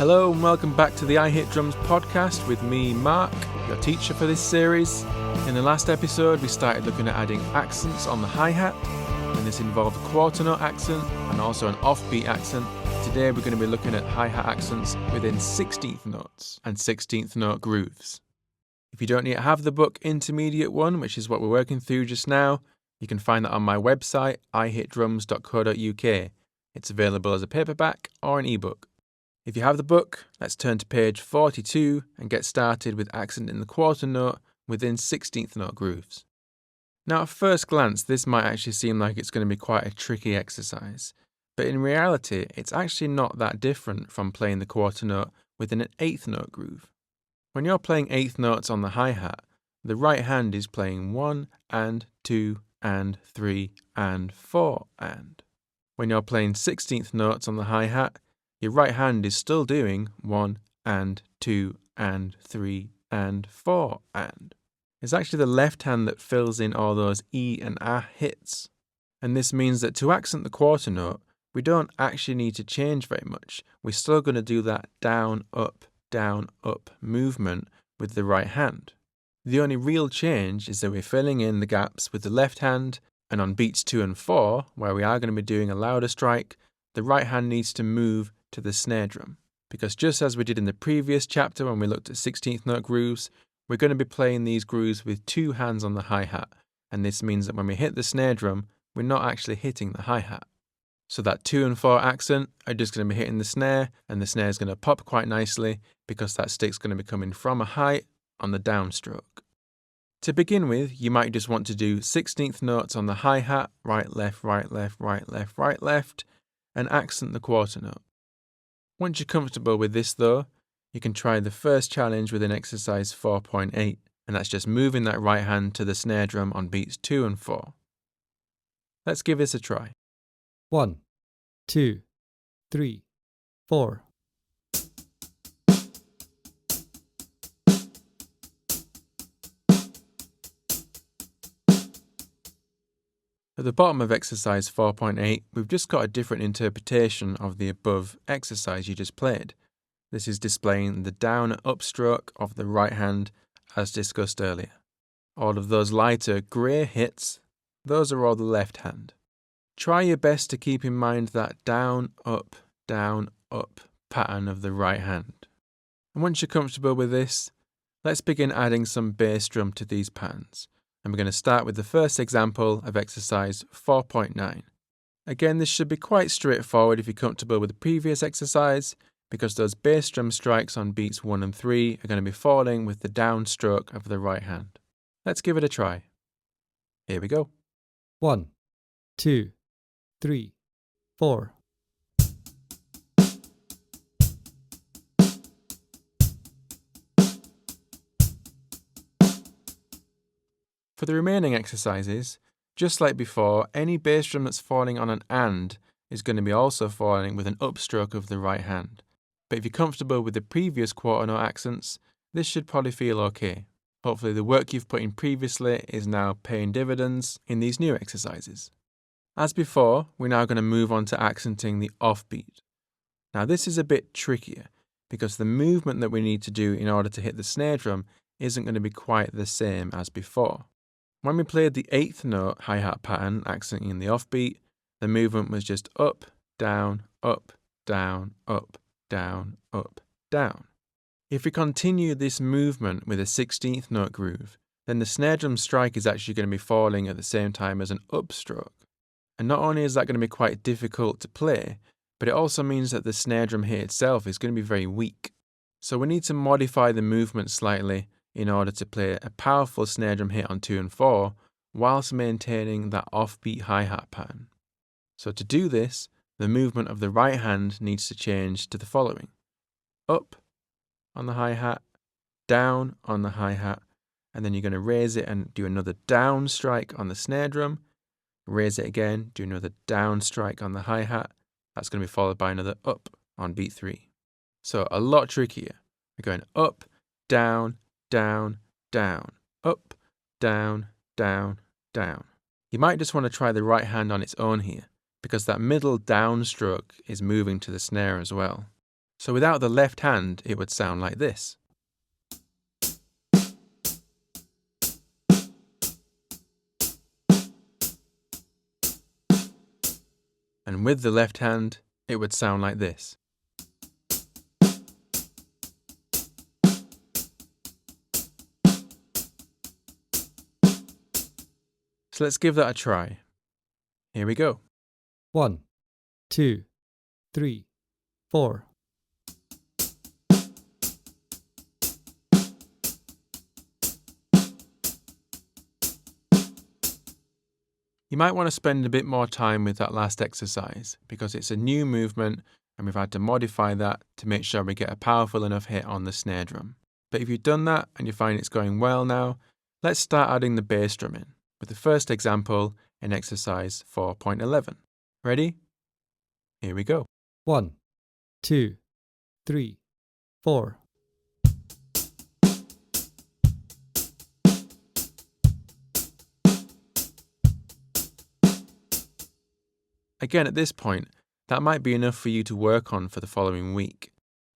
Hello and welcome back to the I Hit Drums podcast with me, Mark, your teacher for this series. In the last episode, we started looking at adding accents on the hi-hat, and this involved a quarter note accent and also an offbeat accent. Today we're going to be looking at hi-hat accents within 16th notes and 16th note grooves. If you don't yet have the book Intermediate 1, which is what we're working through just now, you can find that on my website, ihitdrums.co.uk. It's available as a paperback or an ebook. If you have the book, let's turn to page 42 and get started with accent in the quarter note within 16th note grooves. Now, at first glance, this might actually seem like it's going to be quite a tricky exercise, but in reality, it's actually not that different from playing the quarter note within an 8th note groove. When you're playing 8th notes on the hi-hat, the right hand is playing 1 and 2 and 3 and 4 and. When you're playing 16th notes on the hi-hat, your right hand is still doing 1 and 2 and 3 and 4 and. It's actually the left hand that fills in all those E and A hits. And this means that to accent the quarter note, we don't actually need to change very much. We're still going to do that down, up movement with the right hand. The only real change is that we're filling in the gaps with the left hand, and on beats 2 and 4, where we are going to be doing a louder strike, the right hand needs to move to the snare drum. Because just as we did in the previous chapter when we looked at 16th note grooves, we're going to be playing these grooves with 2 hands on the hi-hat, and this means that when we hit the snare drum, we're not actually hitting the hi-hat. So that 2 and 4 accent are just going to be hitting the snare, and the snare is going to pop quite nicely because that stick's going to be coming from a height on the downstroke. To begin with, you might just want to do 16th notes on the hi-hat, right, left, right, left, right, left, right, left, and accent the quarter note. Once you're comfortable with this though, you can try the first challenge within exercise 4.8, and that's just moving that right hand to the snare drum on beats 2 and 4. Let's give this a try. 1, 2, 3, 4. At the bottom of exercise 4.8, we've just got a different interpretation of the above exercise you just played. This is displaying the down and up stroke of the right hand as discussed earlier. All of those lighter grey hits, those are all the left hand. Try your best to keep in mind that down, up pattern of the right hand. And once you're comfortable with this, let's begin adding some bass drum to these patterns. And we're going to start with the first example of exercise 4.9. Again, this should be quite straightforward if you're comfortable with the previous exercise, because those bass drum strikes on beats 1 and 3 are going to be falling with the down stroke of the right hand. Let's give it a try. Here we go. 1, 2, 3, 4. For the remaining exercises, just like before, any bass drum that's falling on an and is going to be also falling with an upstroke of the right hand. But if you're comfortable with the previous quarter note accents, this should probably feel okay. Hopefully the work you've put in previously is now paying dividends in these new exercises. As before, we're now going to move on to accenting the offbeat. Now this is a bit trickier because the movement that we need to do in order to hit the snare drum isn't going to be quite the same as before. When we played the 8th note hi-hat pattern accenting the offbeat, the movement was just up, down, up, down, up, down, up, down. If we continue this movement with a 16th note groove, then the snare drum strike is actually going to be falling at the same time as an upstroke. And not only is that going to be quite difficult to play, but it also means that the snare drum hit itself is going to be very weak. So we need to modify the movement slightly in order to play a powerful snare drum hit on 2 and 4, whilst maintaining that offbeat hi-hat pattern. So to do this, the movement of the right hand needs to change to the following. Up on the hi-hat, down on the hi-hat, and then you're going to raise it and do another down strike on the snare drum, raise it again, do another down strike on the hi-hat, that's going to be followed by another up on beat 3. So a lot trickier. We're going up, down, down, down, up, down, down, down. You might just want to try the right hand on its own here, because that middle down stroke is moving to the snare as well. So without the left hand, it would sound like this. And with the left hand, it would sound like this. So let's give that a try. Here we go. 1, 2, 3, 4. You might want to spend a bit more time with that last exercise because it's a new movement and we've had to modify that to make sure we get a powerful enough hit on the snare drum. But if you've done that and you find it's going well now, let's start adding the bass drum in with the first example in exercise 4.11. Ready? Here we go. 1, 2, 3, 4. Again, at this point, that might be enough for you to work on for the following week.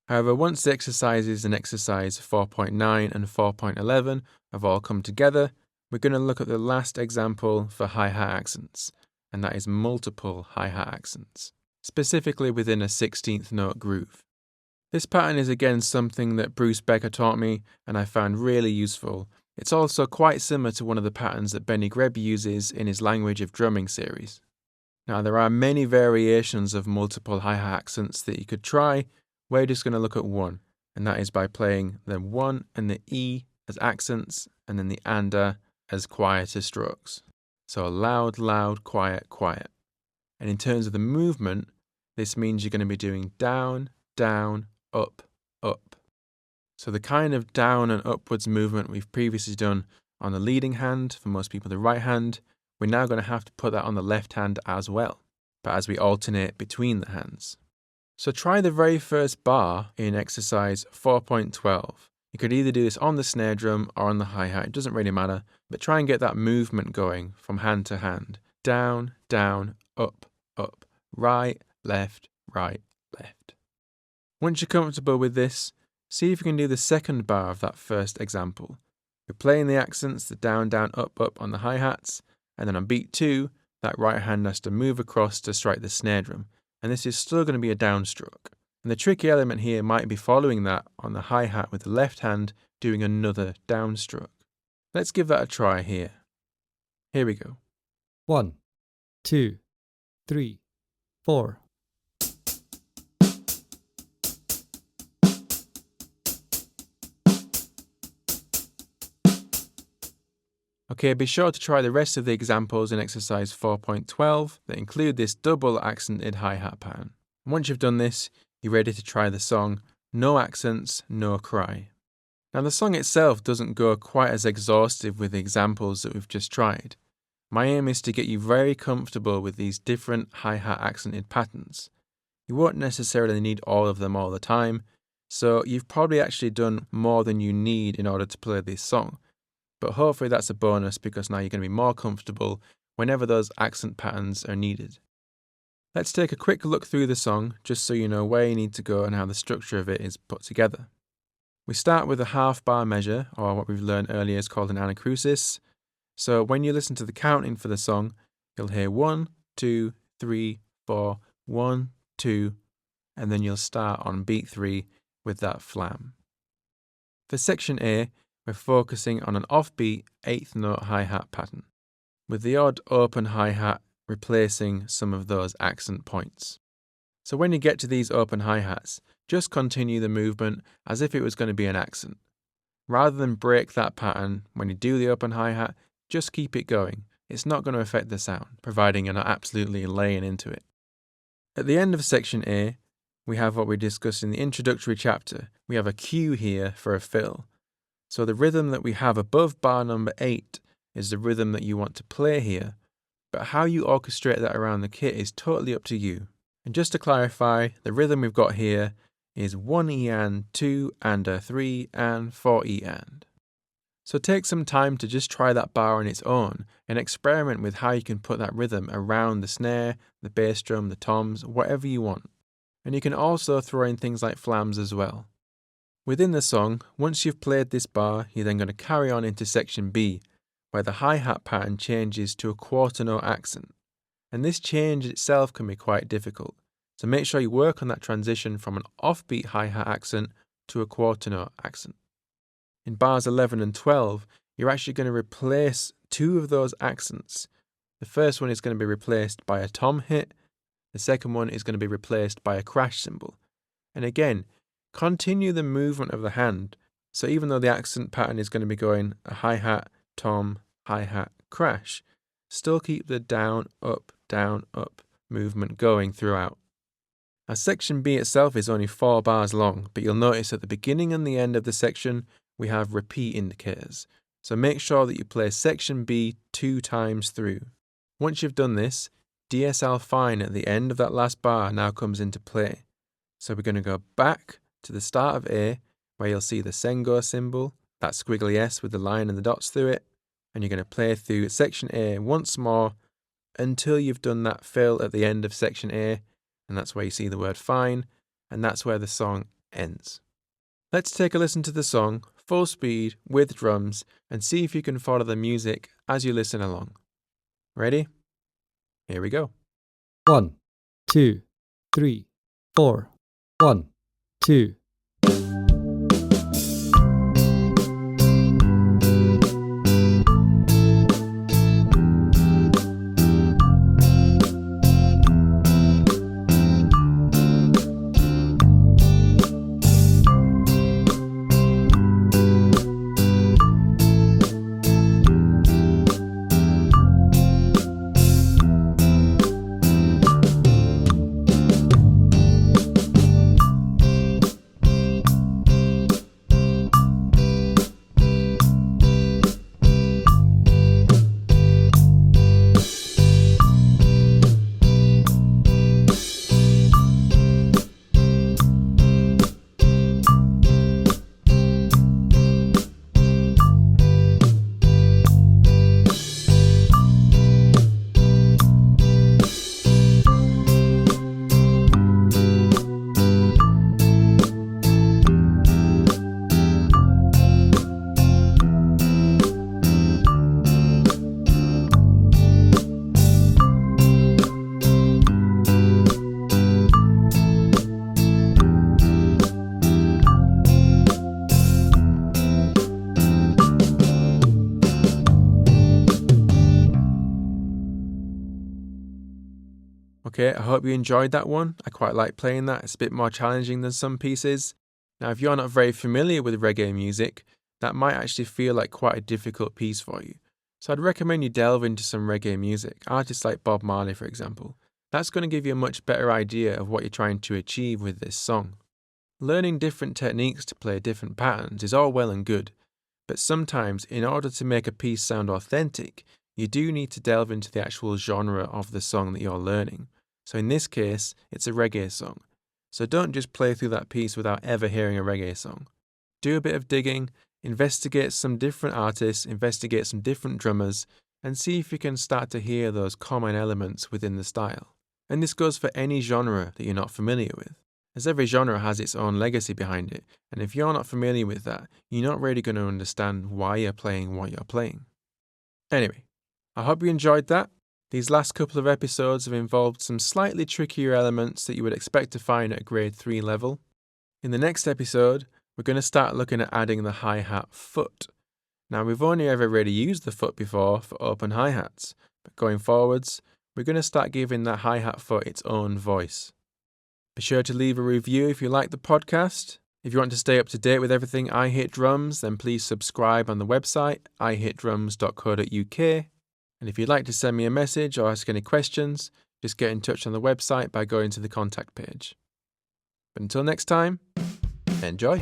However, once the exercises in exercise 4.9 and 4.11 have all come together, we're going to look at the last example for hi-hat accents, and that is multiple hi-hat accents, specifically within a 16th note groove. This pattern is again something that Bruce Becker taught me and I found really useful. It's also quite similar to one of the patterns that Benny Greb uses in his Language of Drumming series. Now, there are many variations of multiple hi-hat accents that you could try. We're just going to look at one, and that is by playing the 1 and the E as accents, and then the ANDA as quieter strokes. So loud, loud, quiet, quiet. And in terms of the movement, this means you're going to be doing down, down, up, up. So the kind of down and upwards movement we've previously done on the leading hand, for most people the right hand, we're now going to have to put that on the left hand as well, but as we alternate between the hands. So try the very first bar in exercise 4.12. You could either do this on the snare drum or on the hi-hat, it doesn't really matter, but try and get that movement going from hand to hand. Down, down, up, up, right, left, right, left. Once you're comfortable with this, see if you can do the second bar of that first example. You're playing the accents, the down, down, up, up on the hi-hats, and then on beat 2, that right hand has to move across to strike the snare drum, and this is still going to be a downstroke. And the tricky element here might be following that on the hi-hat with the left hand doing another downstroke. Let's give that a try here. Here we go. 1, 2, 3, 4. Okay, be sure to try the rest of the examples in exercise 4.12 that include this double accented hi-hat pattern. And once you've done this, you're ready to try the song No Accents, No Cry. Now the song itself doesn't go quite as exhaustive with the examples that we've just tried. My aim is to get you very comfortable with these different hi-hat accented patterns. You won't necessarily need all of them all the time, so you've probably actually done more than you need in order to play this song. But hopefully that's a bonus because now you're going to be more comfortable whenever those accent patterns are needed. Let's take a quick look through the song just so you know where you need to go and how the structure of it is put together. We start with a half bar measure, or what we've learned earlier is called an anacrusis. So when you listen to the counting for the song, you'll hear 1, 2, 3, 4, 1, 2, and then you'll start on beat 3 with that flam. For section A, we're focusing on an offbeat 8th note hi-hat pattern, with the odd open hi-hat replacing some of those accent points. So when you get to these open hi-hats, just continue the movement as if it was going to be an accent. Rather than break that pattern when you do the open hi-hat, just keep it going. It's not going to affect the sound, providing you're not absolutely laying into it. At the end of section A, we have what we discussed in the introductory chapter. We have a cue here for a fill. So the rhythm that we have above bar number 8 is the rhythm that you want to play here, but how you orchestrate that around the kit is totally up to you. And just to clarify, the rhythm we've got here is 1 E and 2 and a 3 and 4 E and. So take some time to just try that bar on its own and experiment with how you can put that rhythm around the snare, the bass drum, the toms, whatever you want. and you can also throw in things like flams as well. Within the song, once you've played this bar, you're then going to carry on into section B, where the hi-hat pattern changes to a quarter note accent. And this change itself can be quite difficult, so make sure you work on that transition from an offbeat hi-hat accent to a quarter note accent. In bars 11 and 12, you're actually going to replace two of those accents. The first one is going to be replaced by a tom hit, the second one is going to be replaced by a crash cymbal. And again, continue the movement of the hand, so even though the accent pattern is going to be going a hi-hat, tom, hi-hat, crash, still keep the down, up movement going throughout. Now, section B itself is only 4 bars long, but you'll notice at the beginning and the end of the section, we have repeat indicators. So make sure that you play section B 2 times through. Once you've done this, DSL fine at the end of that last bar now comes into play. So we're going to go back to the start of A, where you'll see the Sengo symbol, that squiggly S with the line and the dots through it, and you're going to play through section A once more until you've done that fill at the end of section A, and that's where you see the word fine, and that's where the song ends. Let's take a listen to the song, full speed, with drums, and see if you can follow the music as you listen along. Ready? Here we go. 1, 2, 3, 4. 1, 2. Okay, I hope you enjoyed that one. I quite like playing that. It's a bit more challenging than some pieces. Now, if you're not very familiar with reggae music, that might actually feel like quite a difficult piece for you. So I'd recommend you delve into some reggae music, artists like Bob Marley, for example. That's going to give you a much better idea of what you're trying to achieve with this song. Learning different techniques to play different patterns is all well and good, but sometimes in order to make a piece sound authentic, you do need to delve into the actual genre of the song that you're learning. So in this case, it's a reggae song. So don't just play through that piece without ever hearing a reggae song. Do a bit of digging, investigate some different artists, investigate some different drummers, and see if you can start to hear those common elements within the style. And this goes for any genre that you're not familiar with, as every genre has its own legacy behind it, and if you're not familiar with that, you're not really going to understand why you're playing what you're playing. Anyway, I hope you enjoyed that. These last couple of episodes have involved some slightly trickier elements that you would expect to find at a grade 3 level. In the next episode, we're going to start looking at adding the hi-hat foot. Now, we've only ever really used the foot before for open hi-hats, but going forwards, we're going to start giving that hi-hat foot its own voice. Be sure to leave a review if you like the podcast. If you want to stay up to date with everything I Hit Drums, then please subscribe on the website, ihitdrums.co.uk. And if you'd like to send me a message or ask any questions, just get in touch on the website by going to the contact page. But until next time, enjoy!